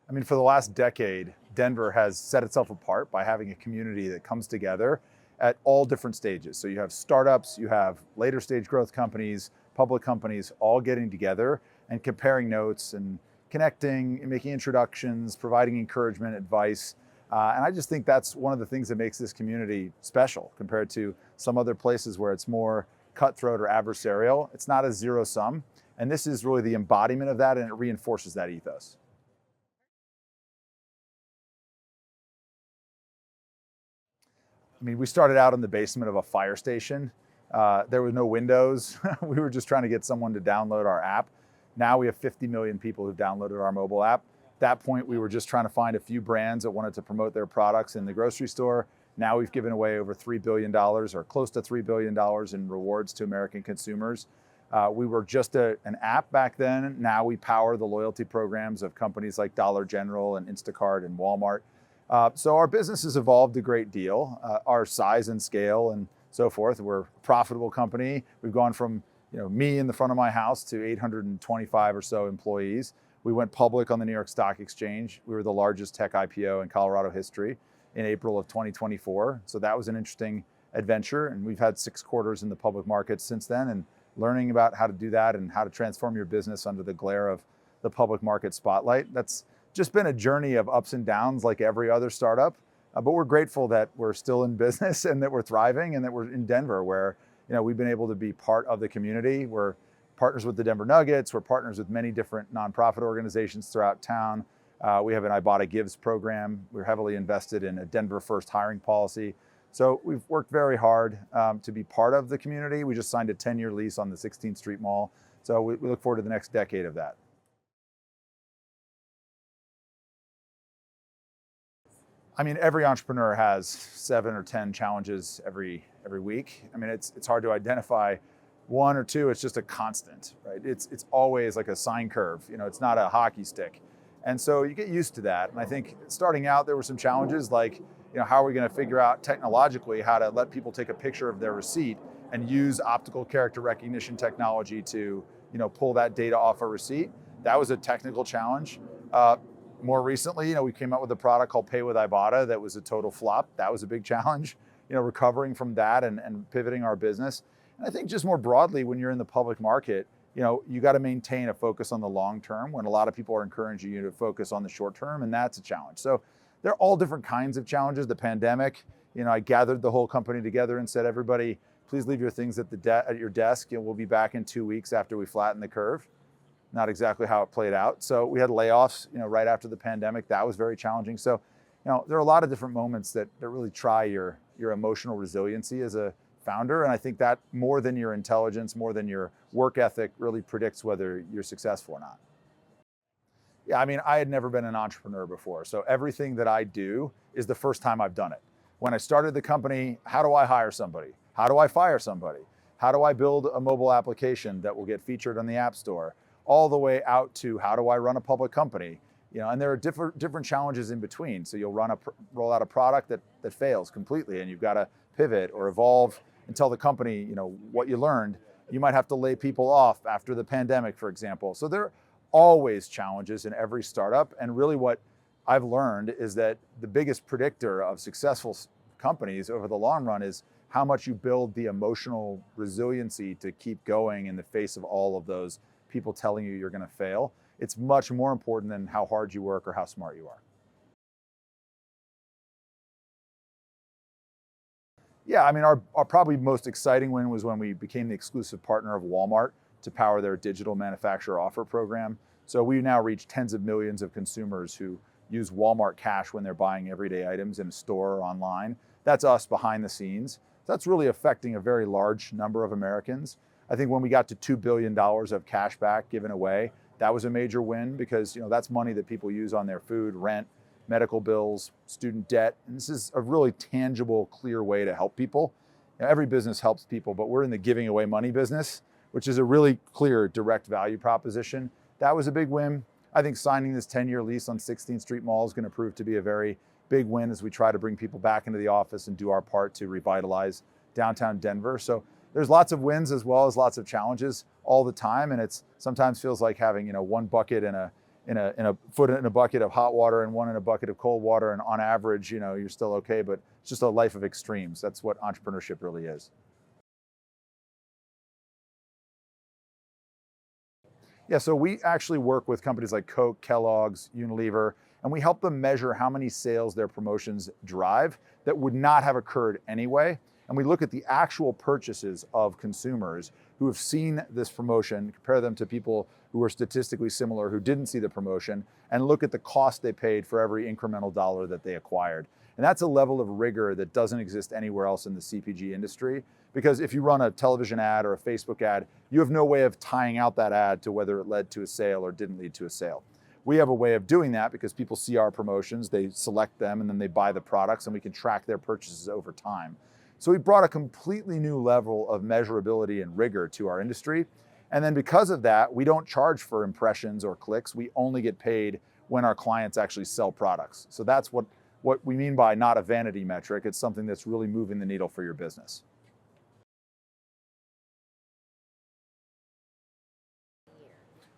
I mean, for the last decade, Denver has set itself apart by having a community that comes together at all different stages. So you have startups, you have later stage growth companies, public companies, all getting together and comparing notes and connecting and making introductions, providing encouragement, advice. And I just think that's one of the things that makes this community special compared to some other places where it's more cutthroat or adversarial. It's not a zero sum. And this is really the embodiment of that, and it reinforces that ethos. I mean, we started out in the basement of a fire station. There were no windows. We were just trying to get someone to download our app. Now we have 50 million people who've downloaded our mobile app. At that point, we were just trying to find a few brands that wanted to promote their products in the grocery store. Now we've given away over $3 billion or close to $3 billion in rewards to American consumers. We were just an app back then. Now we power the loyalty programs of companies like Dollar General and Instacart and Walmart. So our business has evolved a great deal, our size and scale and so forth. We're a profitable company. We've gone from me in the front of my house to 825 or so employees. We went public on the New York Stock Exchange. We were the largest tech IPO in Colorado history in April of 2024. So that was an interesting adventure. And we've had 6 quarters in the public markets since then, and learning about how to do that and how to transform your business under the glare of the public market spotlight. That's just been a journey of ups and downs like every other startup. But we're grateful that we're still in business and that we're thriving and that we're in Denver, where we've been able to be part of the community. We're partners with the Denver Nuggets. We're partners with many different nonprofit organizations throughout town. We have an Ibotta Gives program. We're heavily invested in a Denver First hiring policy. So we've worked very hard to be part of the community. We just signed a 10-year lease on the 16th Street Mall. So we look forward to the next decade of that. I mean, every entrepreneur has 7 or 10 challenges every week. I mean, it's hard to identify 1 or 2. It's just a constant, right? It's always like a sine curve. It's not a hockey stick. And so you get used to that. And I think starting out, there were some challenges like, how are we going to figure out technologically how to let people take a picture of their receipt and use optical character recognition technology to, pull that data off a receipt? That was a technical challenge. More recently, we came out with a product called Pay with Ibotta that was a total flop. That was a big challenge, recovering from that and pivoting our business. And I think just more broadly, when you're in the public market, you got to maintain a focus on the long term when a lot of people are encouraging you to focus on the short term, and that's a challenge. So they're all different kinds of challenges. The pandemic, I gathered the whole company together and said, everybody, please leave your things at your desk, and we'll be back in 2 weeks after we flatten the curve. Not exactly how it played out. So we had layoffs, right after the pandemic. That was very challenging. So, there are a lot of different moments that really try your emotional resiliency as a founder. And I think that more than your intelligence, more than your work ethic, really predicts whether you're successful or not. Yeah, I mean, I had never been an entrepreneur before. So everything that I do is the first time I've done it. When I started the company, how do I hire somebody? How do I fire somebody? How do I build a mobile application that will get featured on the App Store? All the way out to how do I run a public company? And there are different challenges in between. So you'll roll out a product that fails completely, and you've got to pivot or evolve and tell the company, what you learned. You might have to lay people off after the pandemic, for example. So there are always challenges in every startup. And really what I've learned is that the biggest predictor of successful companies over the long run is how much you build the emotional resiliency to keep going in the face of all of those people telling you you're going to fail. It's much more important than how hard you work or how smart you are. Yeah, I mean, our probably most exciting win was when we became the exclusive partner of Walmart to power their digital manufacturer offer program. So we now reach tens of millions of consumers who use Walmart Cash when they're buying everyday items in a store or online. That's us behind the scenes. That's really affecting a very large number of Americans. I think when we got to $2 billion of cash back given away, that was a major win because that's money that people use on their food, rent, medical bills, student debt. And this is a really tangible, clear way to help people. Every business helps people, but we're in the giving away money business, which is a really clear direct value proposition. That was a big win. I think signing this 10-year lease on 16th Street Mall is going to prove to be a very big win as we try to bring people back into the office and do our part to revitalize downtown Denver. So there's lots of wins as well as lots of challenges all the time, and it's sometimes feels like having one bucket in in a foot in a bucket of hot water and one in a bucket of cold water, and on average, you're still okay, but it's just a life of extremes. That's what entrepreneurship really is. Yeah, so we actually work with companies like Coke, Kellogg's, Unilever, and we help them measure how many sales their promotions drive that would not have occurred anyway. And we look at the actual purchases of consumers who have seen this promotion, compare them to people who are statistically similar who didn't see the promotion, and look at the cost they paid for every incremental dollar that they acquired. And that's a level of rigor that doesn't exist anywhere else in the CPG industry. Because if you run a television ad or a Facebook ad, you have no way of tying out that ad to whether it led to a sale or didn't lead to a sale. We have a way of doing that because people see our promotions, they select them, and then they buy the products, and we can track their purchases over time. So we brought a completely new level of measurability and rigor to our industry. And then because of that, we don't charge for impressions or clicks. We only get paid when our clients actually sell products. So that's what we mean by not a vanity metric. It's something that's really moving the needle for your business.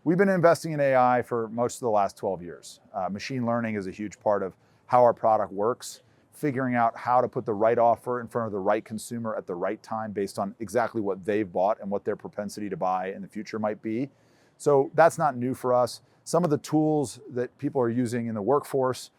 We've been investing in AI for most of the last 12 years. Machine learning is a huge part of how our product works, figuring out how to put the right offer in front of the right consumer at the right time based on exactly what they've bought and what their propensity to buy in the future might be. So that's not new for us. Some of the tools that people are using in the workforce,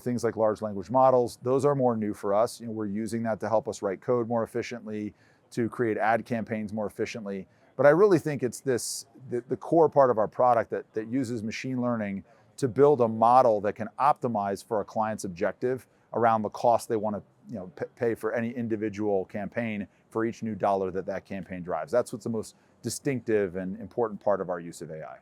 things like large language models, those are more new for us. We're using that to help us write code more efficiently, to create ad campaigns more efficiently. But I really think it's the core part of our product that uses machine learning to build a model that can optimize for a client's objective around the cost they want to pay for any individual campaign for each new dollar that campaign drives. That's what's the most distinctive and important part of our use of AI.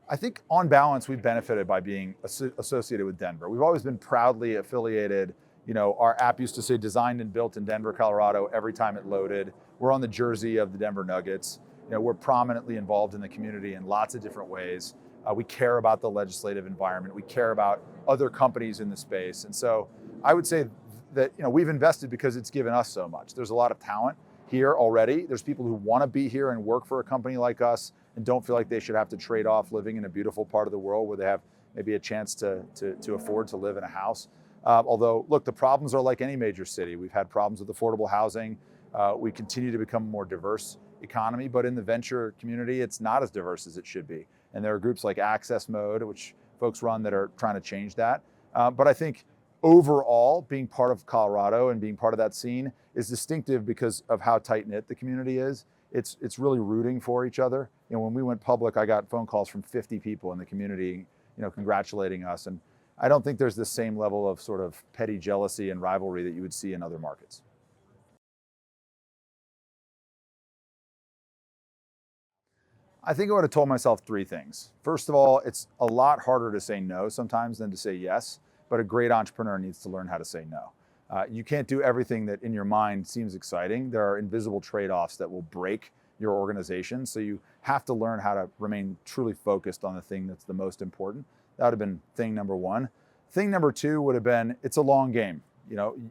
I think on balance, we've benefited by being associated with Denver. We've always been proudly affiliated. Our app used to say designed and built in Denver, Colorado every time it loaded. We're on the jersey of the Denver Nuggets. We're prominently involved in the community in lots of different ways. We care about the legislative environment. We care about other companies in the space. And so I would say that we've invested because it's given us so much. There's a lot of talent here already. There's people who want to be here and work for a company like us and don't feel like they should have to trade off living in a beautiful part of the world where they have maybe a chance to afford to live in a house. Although, look, the problems are like any major city. We've had problems with affordable housing. We continue to become a more diverse economy, but in the venture community, it's not as diverse as it should be. And there are groups like Access Mode, which folks run that are trying to change that. But I think overall, being part of Colorado and being part of that scene is distinctive because of how tight-knit the community is. It's really rooting for each other. When we went public, I got phone calls from 50 people in the community, congratulating us. And I don't think there's the same level of sort of petty jealousy and rivalry that you would see in other markets. I think I would have told myself three things. First of all, it's a lot harder to say no sometimes than to say yes, but a great entrepreneur needs to learn how to say no. You can't do everything that in your mind seems exciting. There are invisible trade-offs that will break your organization. So you have to learn how to remain truly focused on the thing that's the most important. That would have been thing number one. Thing number two would have been, it's a long game.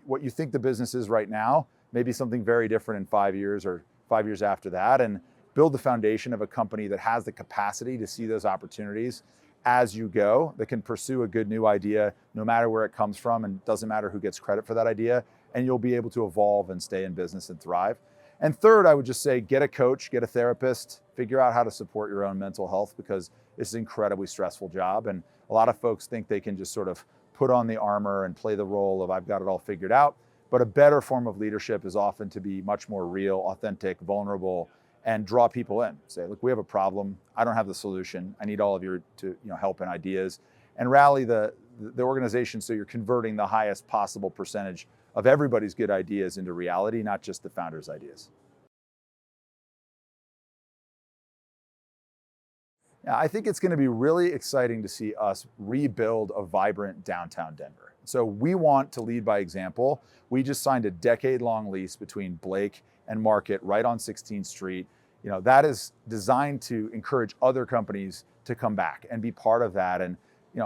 What you think the business is right now, maybe something very different in 5 years or 5 years after that, and build the foundation of a company that has the capacity to see those opportunities as you go, that can pursue a good new idea, no matter where it comes from, and doesn't matter who gets credit for that idea, and you'll be able to evolve and stay in business and thrive. And third, I would just say, get a coach, get a therapist, figure out how to support your own mental health, because it's an incredibly stressful job. And a lot of folks think they can just sort of put on the armor and play the role of I've got it all figured out. But a better form of leadership is often to be much more real, authentic, vulnerable, and draw people in. Say, look, we have a problem. I don't have the solution. I need all of your help and ideas, and rally the organization so you're converting the highest possible percentage of everybody's good ideas into reality, not just the founder's ideas. Yeah, I think it's going to be really exciting to see us rebuild a vibrant downtown Denver. So we want to lead by example. We just signed a decade-long lease between Blake and Market right on 16th Street. That is designed to encourage other companies to come back and be part of that, and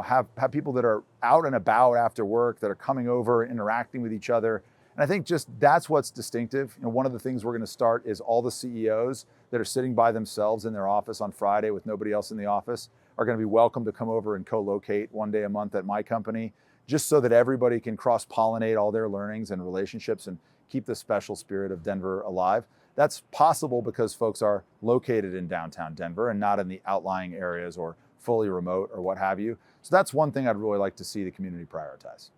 have people that are out and about after work, that are coming over, interacting with each other, And I think just that's what's distinctive. One of the things we're going to start is all the CEOs that are sitting by themselves in their office on Friday with nobody else in the office are going to be welcome to come over and co-locate one day a month at my company, just so that everybody can cross-pollinate all their learnings and relationships and keep the special spirit of Denver alive. That's possible because folks are located in downtown Denver and not in the outlying areas or fully remote or what have you. So that's one thing I'd really like to see the community prioritize.